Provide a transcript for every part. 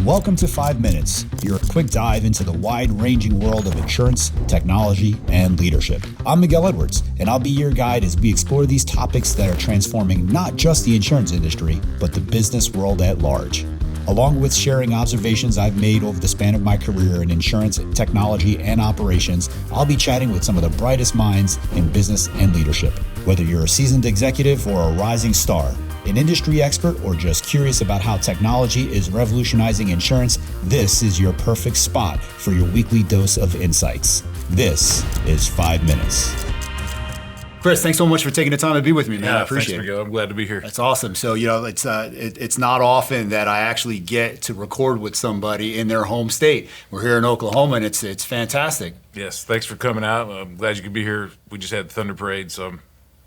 Welcome to 5 Minutes, your quick dive into the wide-ranging world of insurance, technology, and leadership. I'm Miguel Edwards, and I'll be your guide as we explore these topics that are transforming not just the insurance industry, but the business world at large. Along with sharing observations I've made over the span of my career in insurance, technology, and operations, I'll be chatting with some of the brightest minds in business and leadership. Whether you're a seasoned executive or a rising star, an industry expert, or just curious about how technology is revolutionizing insurance, this is your perfect spot for your weekly dose of insights. This is 5 Minutes. Chris, thanks so much for taking the time to be with me, man. I appreciate it. I'm glad to be here. That's awesome. So, it's not often that I actually get to record with somebody in their home state. We're here in Oklahoma, and it's fantastic. Yes, thanks for coming out. I'm glad you could be here. We just had the Thunder Parade, so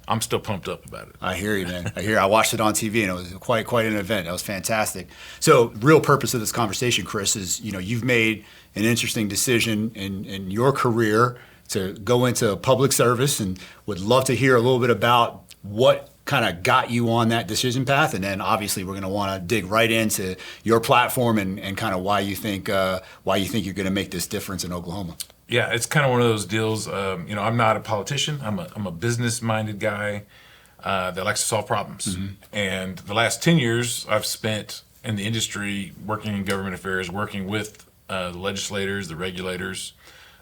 I'm still pumped up about it. I hear you, man. I watched it on TV, and it was quite an event. It was fantastic. So, real purpose of this conversation, Chris, is you've made an interesting decision in your career to go into public service, and would love to hear a little bit about what kind of got you on that decision path. And then obviously we're going to want to dig right into your platform and kind of why you think you're going to make this difference in Oklahoma. Yeah, it's kind of one of those deals. I'm not a politician. I'm a business-minded guy that likes to solve problems. Mm-hmm. And the last 10 years I've spent in the industry working in government affairs, working with the legislators, the regulators,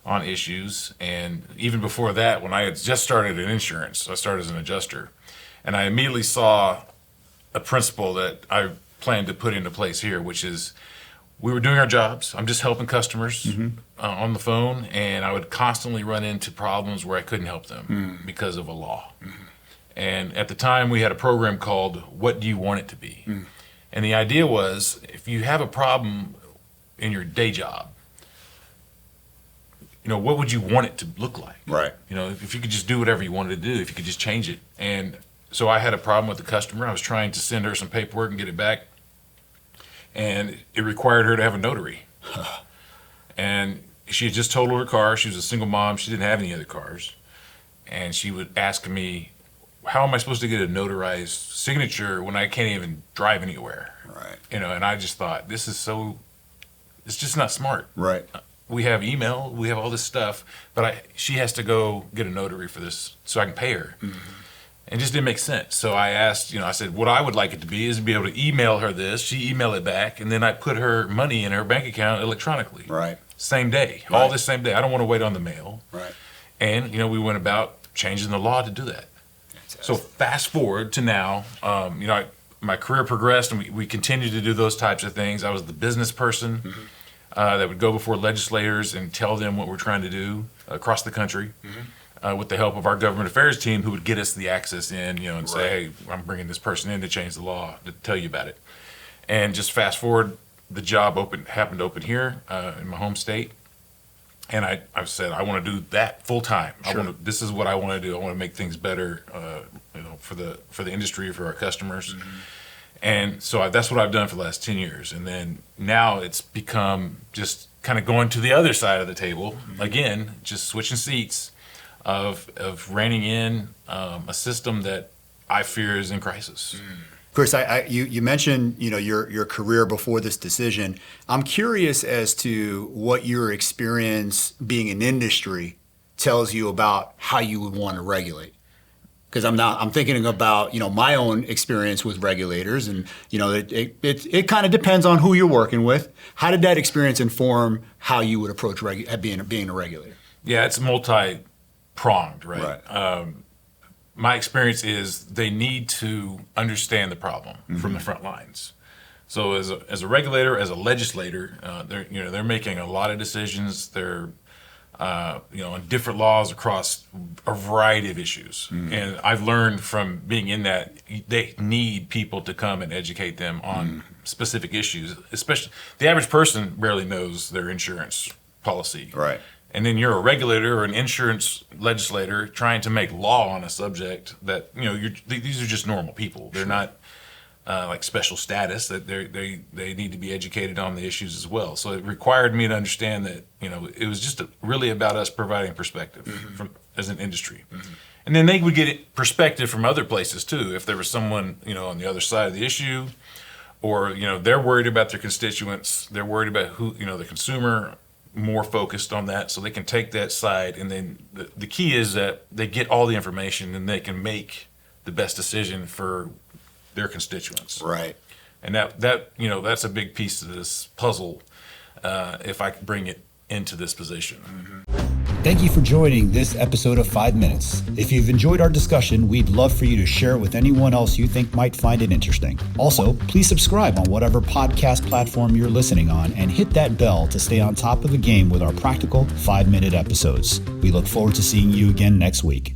on issues. And even before that, when I had just started in insurance, I started as an adjuster, and I immediately saw a principle that I planned to put into place here, which is we were doing our jobs. I'm just helping customers on the phone, and I would constantly run into problems where I couldn't help them because of a law. And at the time, we had a program called What Do You Want It to Be? And the idea was, if you have a problem in your day job, what would you want it to look like? Right. If you could just do whatever you wanted to do, if you could just change it. And so I had a problem with the customer. I was trying to send her some paperwork and get it back, and it required her to have a notary. And she had just totaled her car. She was a single mom. She didn't have any other cars. And she would ask me, how am I supposed to get a notarized signature when I can't even drive anywhere? Right. And I just thought, it's just not smart. Right. We have email, we have all this stuff, but she has to go get a notary for this so I can pay her. Mm-hmm. And it just didn't make sense. So I asked, I said, what I would like it to be is to be able to email her this, she email it back, and then I put her money in her bank account electronically. Right. Same day, right. All this same day. I don't want to wait on the mail. Right. And, we went about changing the law to do that. Fantastic. So fast forward to now, my career progressed, and we continued to do those types of things. I was the business person. Mm-hmm. That would go before legislators and tell them what we're trying to do across the country, with the help of our government affairs team, who would get us the access in, and say, hey, I'm bringing this person in to change the law, to tell you about it. And just fast forward, the job happened to open here in my home state, and I said, I want to do that full time. Sure. This is what I want to do. I want to make things better, for the industry, for our customers. Mm-hmm. And so that's what I've done for the last 10 years. And then now it's become just kind of going to the other side of the table, again, just switching seats of reining in a system that I fear is in crisis. Chris, you mentioned your career before this decision. I'm curious as to what your experience being in industry tells you about how you would want to regulate. Because I'm thinking about my own experience with regulators, and it kind of depends on who you're working with. How did that experience inform how you would approach being a regulator? Yeah, it's multi-pronged, right? My experience is they need to understand the problem from the front lines. So as a regulator, as a legislator, they're making a lot of decisions. They're on different laws across a variety of issues. And I've learned from being in that they need people to come and educate them on specific issues. Especially the average person barely knows their insurance policy. Right. And then you're a regulator or an insurance legislator trying to make law on a subject that, these are just normal people. They're not like special status, that they need to be educated on the issues as well. So it required me to understand that, it was just really about us providing perspective as an industry. And then they would get perspective from other places too. If there was someone, on the other side of the issue, or, you know, they're worried about their constituents. They're worried about who, you know, the consumer, more focused on that, so they can take that side. And then the key is that they get all the information and they can make the best decision for their constituents. Right. And that you know, that's a big piece of this puzzle, if I can bring it into this position. Thank you for joining this episode of 5 Minutes. If you've enjoyed our discussion, we'd love for you to share it with anyone else you think might find it interesting. Also, please subscribe on whatever podcast platform you're listening on and hit that bell to stay on top of the game with our practical 5-minute episodes. We look forward to seeing you again next week.